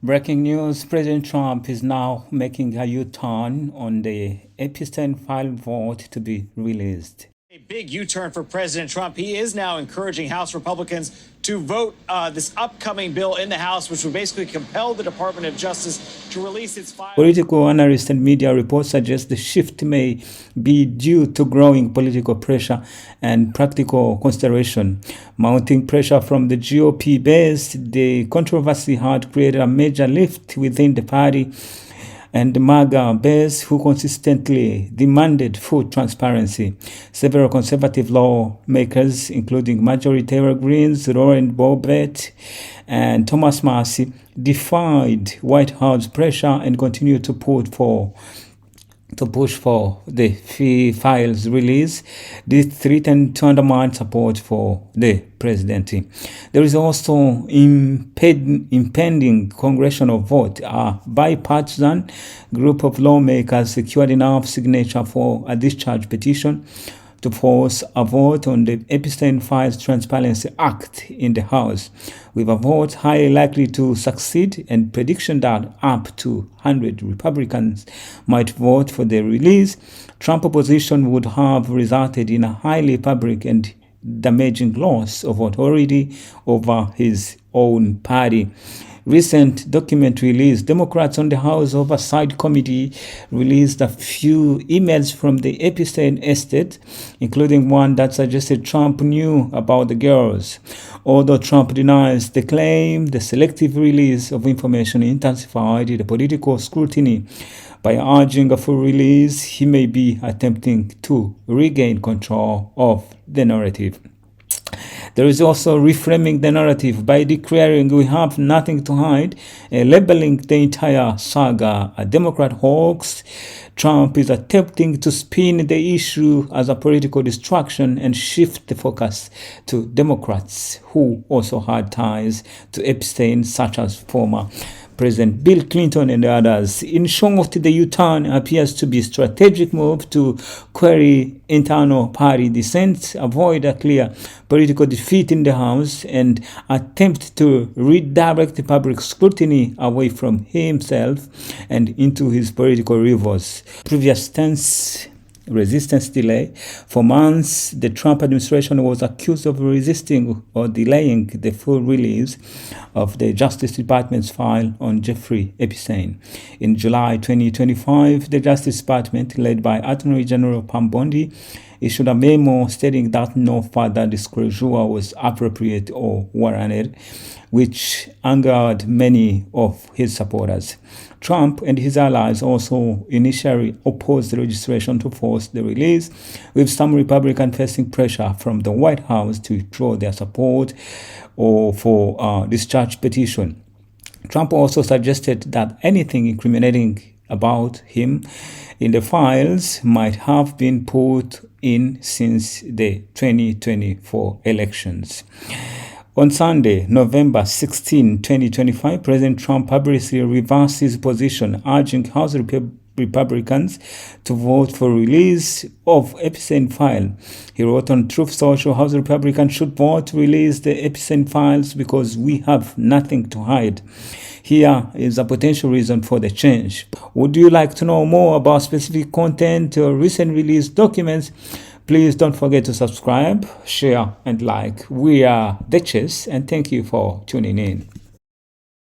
Breaking news, President Trump is now making a U-turn on the Epstein File vote to be released. A big U-turn for President Trump. He is now encouraging House Republicans to vote this upcoming bill in the House, which would basically compel the Department of Justice to release its file. Political analysts and media reports suggest the shift may be due to growing political pressure and practical consideration. Mounting pressure from the GOP base, the controversy had created a major lift within the party and the MAGA base, who consistently demanded full transparency. Several conservative lawmakers, including Marjorie Taylor Greene's Lauren Boebert and Thomas Massie, defied White House pressure and continued to push for the file's release. This threatened to undermine support for the presidency. There is also impending congressional vote. A bipartisan group of lawmakers secured enough signature for a discharge petition to force a vote on the Epstein File Transparency Act in the House, with a vote highly likely to succeed and prediction that up to 100 Republicans might vote for the release. Trump opposition would have resulted in a highly public and damaging loss of authority over his own party. Recent document released, Democrats on the House Oversight Committee released a few emails from the Epstein estate, including one that suggested Trump knew about the girls. Although Trump denies the claim, the selective release of information intensified the political scrutiny. By urging a full release, he may be attempting to regain control of the narrative. There is also reframing the narrative by declaring we have nothing to hide, labeling the entire saga a Democrat hoax. Trump is attempting to spin the issue as a political distraction and shift the focus to Democrats who also had ties to Epstein, such as former President Bill Clinton and others. In short, the U-turn appears to be a strategic move to query internal party dissent, avoid a clear political defeat in the House, and attempt to redirect the public scrutiny away from himself and into his political rivals. Previous tense resistance delay. For months, the Trump administration was accused of resisting or delaying the full release of the Justice Department's file on Jeffrey Epstein. In July 2025, the Justice Department, led by Attorney General Pam Bondi, issued a memo stating that no further disclosure was appropriate or warranted, which angered many of his supporters. Trump and his allies also initially opposed the registration to force the release, with some Republicans facing pressure from the White House to withdraw their support for a discharge petition. Trump also suggested that anything incriminating about him in the files might have been put in since the 2024 elections. On Sunday, November 16, 2025, President Trump publicly reversed his position, urging House Republicans to vote for release of Epstein File. He wrote on Truth Social, House Republicans should vote to release the Epstein Files because we have nothing to hide. Here is a potential reason for the change. Would you like to know more about specific content or recent released documents? Please don't forget to subscribe, share, and like. We are Duchess, and thank you for tuning in.